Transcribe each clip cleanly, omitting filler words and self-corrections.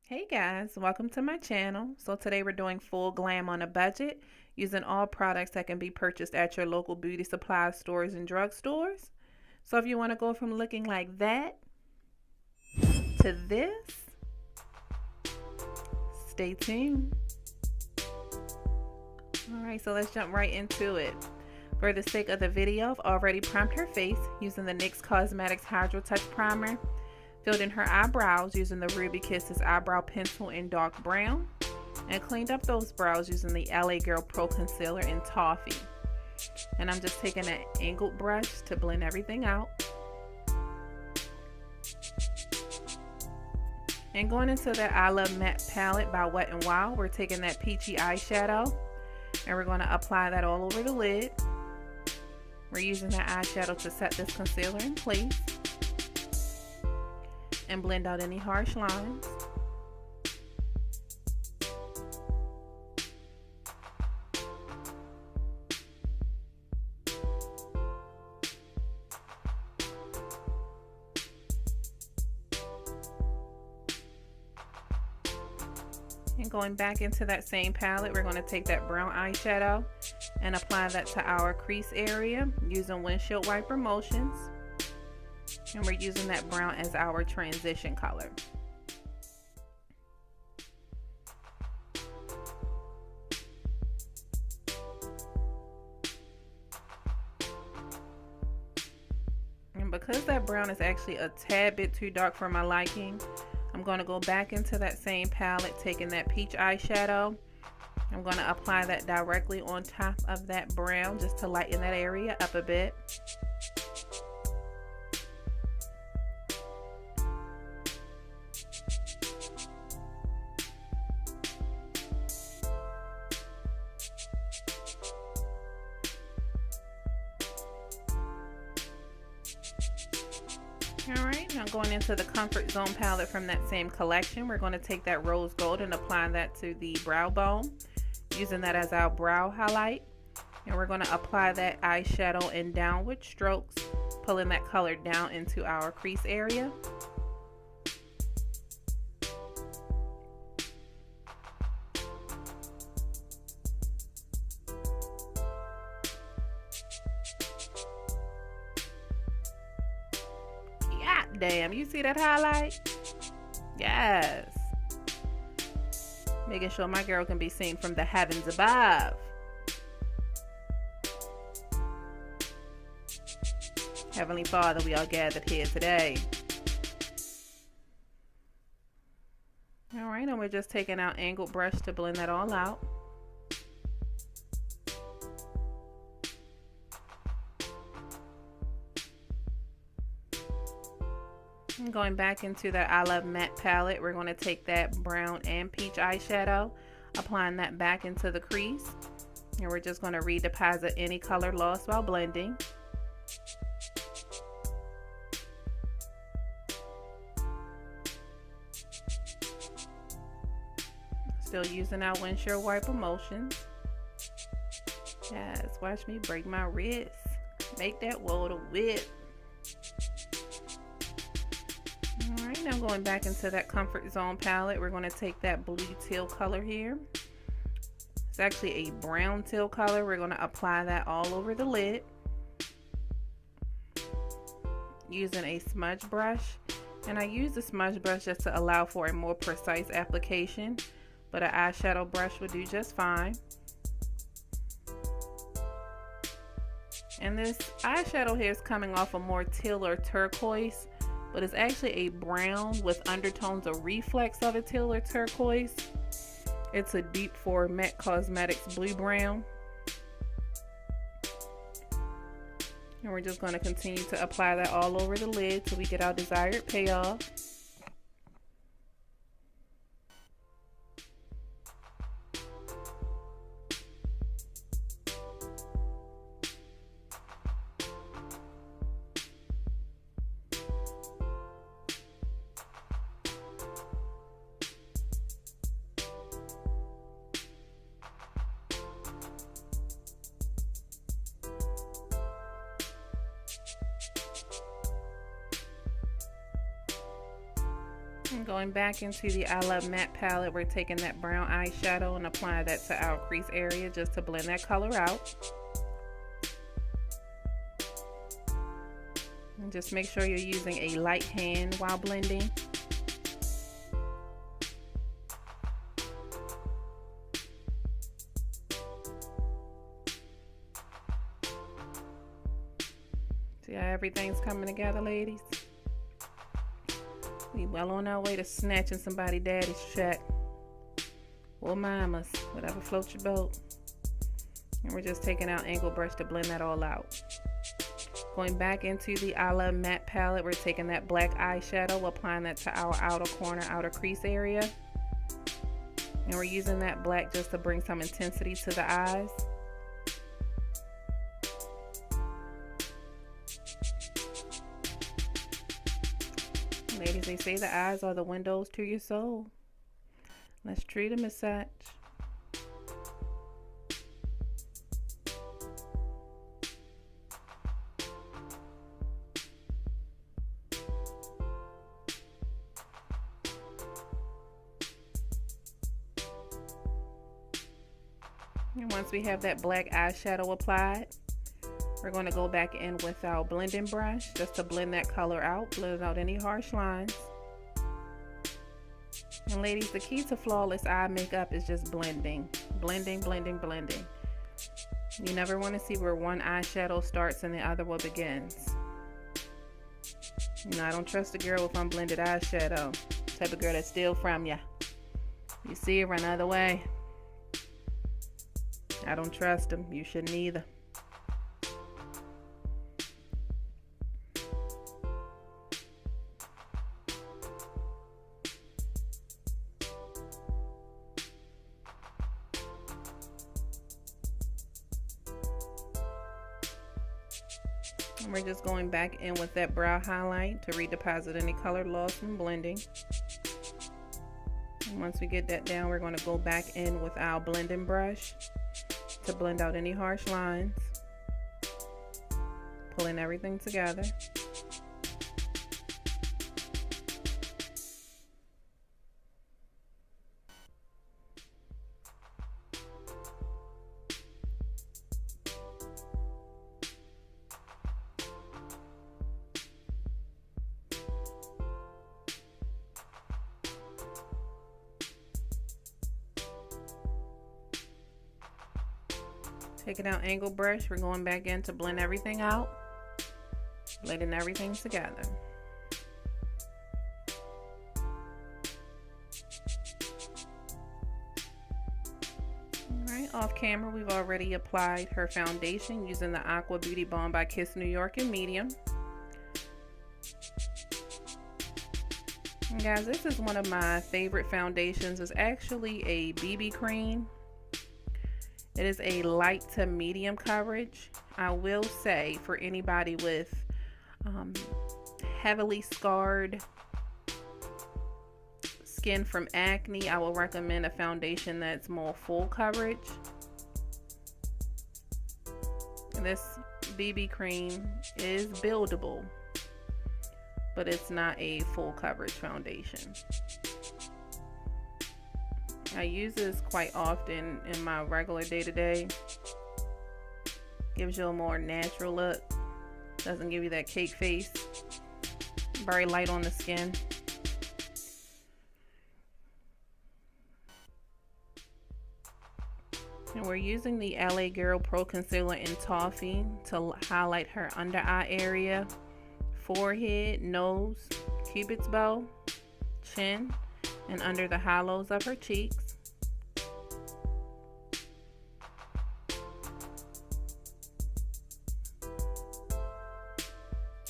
Hey guys, welcome to my channel. So today we're doing full glam on a budget using all products that can be purchased at your local beauty supply stores and drugstores. So if you want to go from looking like that to this, stay tuned. Alright, so let's jump right into it. For the sake of the video, I've already primed her face using the NYX Cosmetics Hydro Touch Primer. Filled in her eyebrows using the Ruby Kisses eyebrow pencil in dark brown, and cleaned up those brows using the LA Girl Pro Concealer in Toffee. And I'm just taking an angled brush to blend everything out. And going into that I Love Matte palette by Wet n Wild, we're taking that peachy eyeshadow and we're going to apply that all over the lid. We're using that eyeshadow to set this concealer in place and blend out any harsh lines. And going back into that same palette, we're going to take that brown eyeshadow and apply that to our crease area using windshield wiper motions. And we're using that brown as our transition color. And because that brown is actually a tad bit too dark for my liking, I'm going to go back into that same palette, taking that peach eyeshadow. I'm going to apply that directly on top of that brown just to lighten that area up a bit. Alright, now going into the Comfort Zone palette from that same collection, we're going to take that rose gold and apply that to the brow bone, using that as our brow highlight. And we're going to apply that eyeshadow in downward strokes, pulling that color down into our crease area. Damn, you see that highlight? Yes. Making sure my girl can be seen from the heavens above. Heavenly Father, we are gathered here today. Alright, and we're just taking our angled brush to blend that all out. And going back into that I Love Matte palette, we're going to take that brown and peach eyeshadow, applying that back into the crease. And we're just going to redeposit any color lost while blending. Still using our windshield wiper motions. Yes, watch me break my wrist. Make that water whip. Alright, now going back into that Comfort Zone palette, we're going to take that blue teal color here. It's actually a brown teal color. We're going to apply that all over the lid using a smudge brush. And I use the smudge brush just to allow for a more precise application, but an eyeshadow brush would do just fine. And this eyeshadow here is coming off a more teal or turquoise, but it's actually a brown with undertones of reflex of a teal or turquoise. It's a deep for MAC Cosmetics blue brown. And we're just going to continue to apply that all over the lid till we get our desired payoff. And going back into the I Love Matte palette, we're taking that brown eyeshadow and applying that to our crease area just to blend that color out. And just make sure you're using a light hand while blending. See how everything's coming together, ladies? We well on our way to snatching somebody daddy's check. Or mama's, whatever floats your boat. And we're just taking out angle brush to blend that all out. Going back into the I Love Matte palette, we're taking that black eyeshadow, applying that to our outer corner, outer crease area. And we're using that black just to bring some intensity to the eyes. Ladies, they say the eyes are the windows to your soul. Let's treat them as such. And once we have that black eyeshadow applied, we're going to go back in with our blending brush just to blend that color out, blend out any harsh lines. And ladies, the key to flawless eye makeup is just blending. Blending, blending, blending. You never want to see where one eyeshadow starts and the other one begins. You know, I don't trust a girl with unblended eyeshadow. Type of girl that steal from ya. You see her, run the other way. I don't trust them. You shouldn't either. And we're just going back in with that brow highlight to redeposit any color loss from blending. And once we get that down, we're going to go back in with our blending brush to blend out any harsh lines, pulling everything together. Taking out angle brush, we're going back in to blend everything out, blending everything together. Alright, off camera we've already applied her foundation using the Aqua Beauty Balm by Kiss New York in medium. And guys, this is one of my favorite foundations. It's actually a BB cream. It is a light to medium coverage. I will say for anybody with heavily scarred skin from acne, I will recommend a foundation that's more full coverage. This BB cream is buildable, but it's not a full coverage foundation. I use this quite often in my regular day-to-day. Gives you a more natural look. Doesn't give you that cake face. Very light on the skin. And we're using the LA Girl Pro Concealer in Toffee to highlight her under eye area, forehead, nose, cupid's bow, chin, and under the hollows of her cheeks.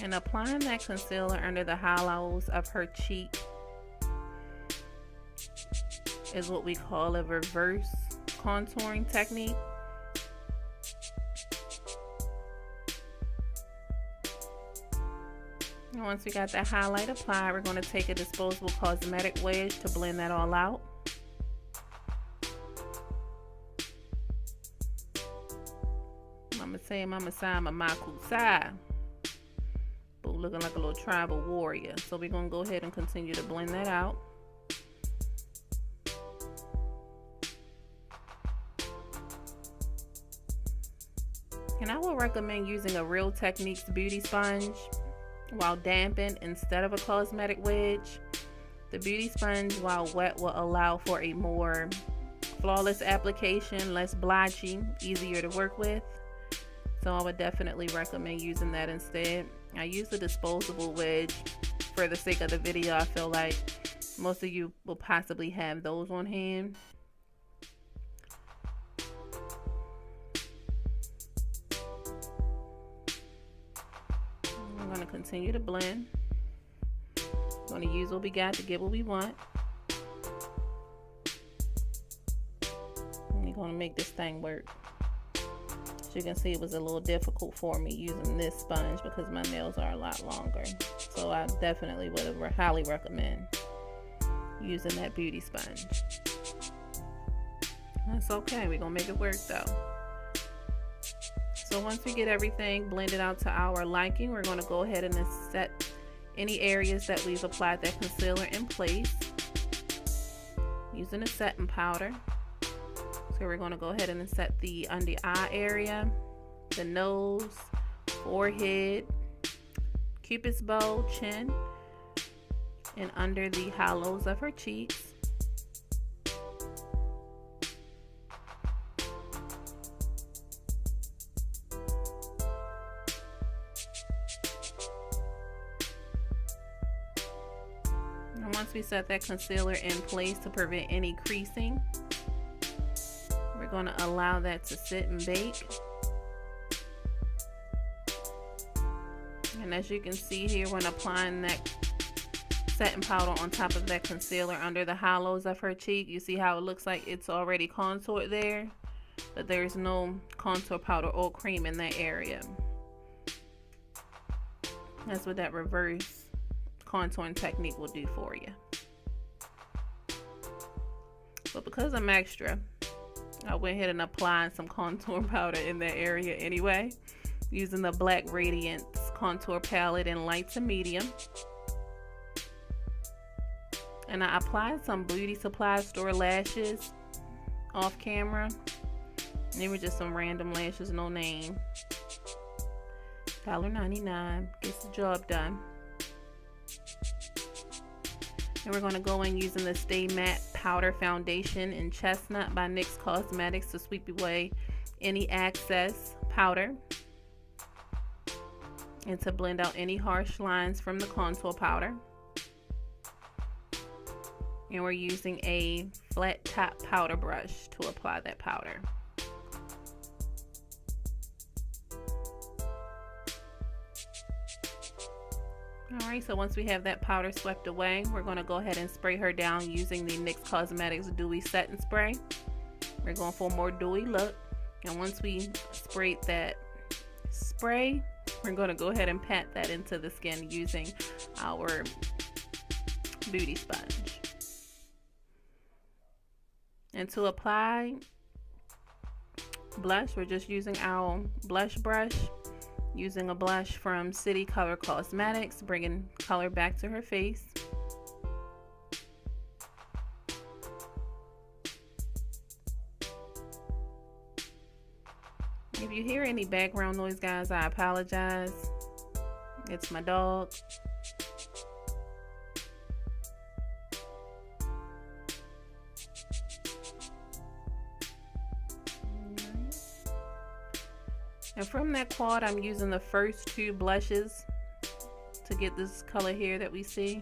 And applying that concealer under the hollows of her cheek is what we call a reverse contouring technique. And once we got that highlight applied, we're going to take a disposable cosmetic wedge to blend that all out. Mama say, Mama sign, Mama kusai. people, looking like a little tribal warrior. So we're going to go ahead and continue to blend that out. And I will recommend using a Real Techniques beauty sponge while dampened instead of a cosmetic wedge. The beauty sponge, while wet, will allow for a more flawless application, less blotchy, easier to work with. So I would definitely recommend using that instead. I use a disposable wedge for the sake of the video. I feel like most of you will possibly have those on hand. I'm going to continue to blend. I'm going to use what we got to get what we want. And we're going to make this thing work. As you can see, it was a little difficult for me using this sponge because my nails are a lot longer. So I definitely would highly recommend using that beauty sponge. That's okay. We're going to make it work though. So once we get everything blended out to our liking, we're going to go ahead and set any areas that we've applied that concealer in place using a setting powder. So we're going to go ahead and set the under eye area, the nose, forehead, cupid's bow, chin, and under the hollows of her cheeks. And once we set that concealer in place to prevent any creasing, we're going to allow that to sit and bake. And as you can see here, when applying that setting powder on top of that concealer under the hollows of her cheek, you see how it looks like it's already contoured there, but there's no contour powder or cream in that area. That's what that reverse contouring technique will do for you. But because I'm extra, I went ahead and applied some contour powder in that area anyway, using the Black Radiance contour palette in light to medium. And I applied some beauty supply store lashes off camera. They were just some random lashes, no name. $1.99 gets the job done. And we're going to go in using the Stay Matte Powder Foundation in Chestnut by NYX Cosmetics to sweep away any excess powder and to blend out any harsh lines from the contour powder. And we're using a flat top powder brush to apply that powder. Alright, so once we have that powder swept away, we're going to go ahead and spray her down using the NYX Cosmetics Dewy Setting Spray. We're going for a more dewy look. And once we sprayed that spray, we're going to go ahead and pat that into the skin using our beauty sponge. And to apply blush, we're just using our blush brush. Using a blush from City Color Cosmetics, bringing color back to her face. If you hear any background noise, guys, I apologize. It's my dog. And from that quad, I'm using the first two blushes to get this color here that we see.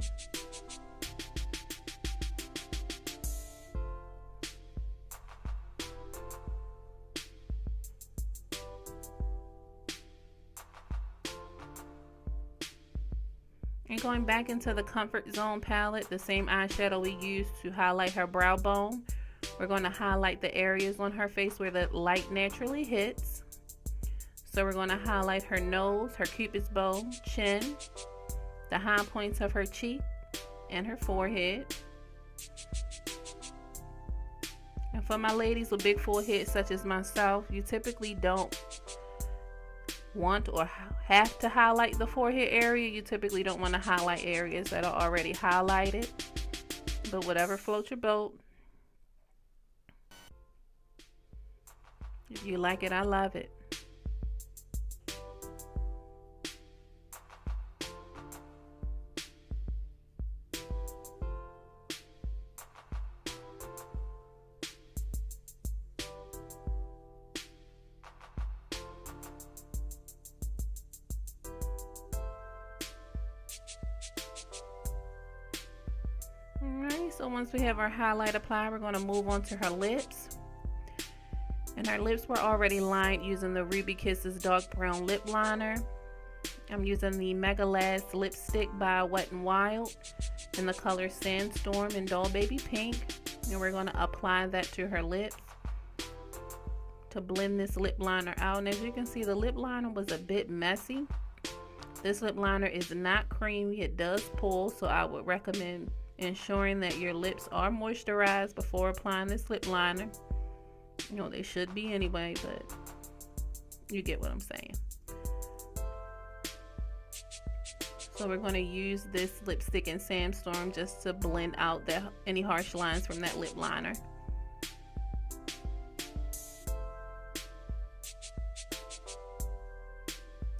And going back into the Comfort Zone palette, the same eyeshadow we used to highlight her brow bone, we're going to highlight the areas on her face where the light naturally hits. So we're going to highlight her nose, her cupid's bow, chin, the high points of her cheek, and her forehead. And for my ladies with big foreheads such as myself, you typically don't want or have to highlight the forehead area, you typically don't want to highlight areas that are already highlighted. But whatever floats your boat. If you like it, I love it. Alright, so once we have our highlight applied, we're going to move on to her lips. And our lips were already lined using the Ruby Kisses dark brown lip liner. I'm using the Mega Last lipstick by Wet n Wild in the color Sandstorm and Doll Baby Pink. And we're going to apply that to her lips to blend this lip liner out. And as you can see, the lip liner was a bit messy. This lip liner is not creamy. It does pull, so I would recommend ensuring that your lips are moisturized before applying this lip liner. You know, they should be anyway, but you get what I'm saying. So we're going to use this lipstick in Sandstorm just to blend out any harsh lines from that lip liner.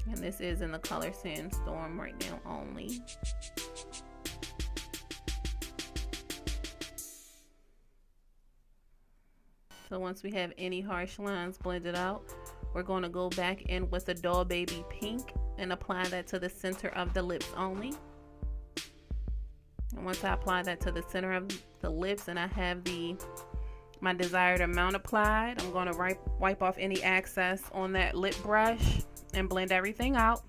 And this is in the color Sandstorm right now only. So once we have any harsh lines blended out, we're going to go back in with the Doll Baby Pink and apply that to the center of the lips only. And once I apply that to the center of the lips and I have my desired amount applied, I'm going to wipe off any excess on that lip brush and blend everything out.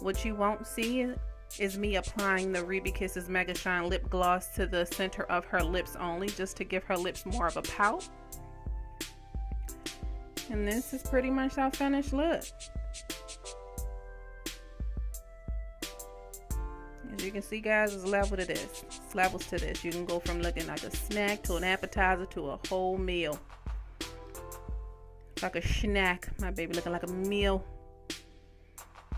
What you won't see is me applying the Ruby Kisses Mega Shine Lip Gloss to the center of her lips only, just to give her lips more of a pout. And this is pretty much our finished look. As you can see, guys, there's level to this. It's levels to this. You can go from looking like a snack to an appetizer to a whole meal. It's like a snack. My baby looking like a meal.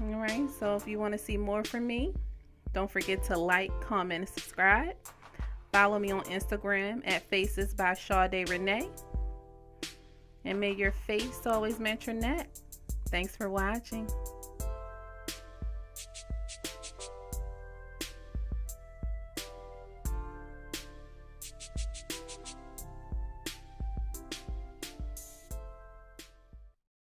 Alright, so if you want to see more from me, don't forget to like, comment, and subscribe. Follow me on Instagram at Faces by Sade Renee. And may your face always match your net. Thanks for watching.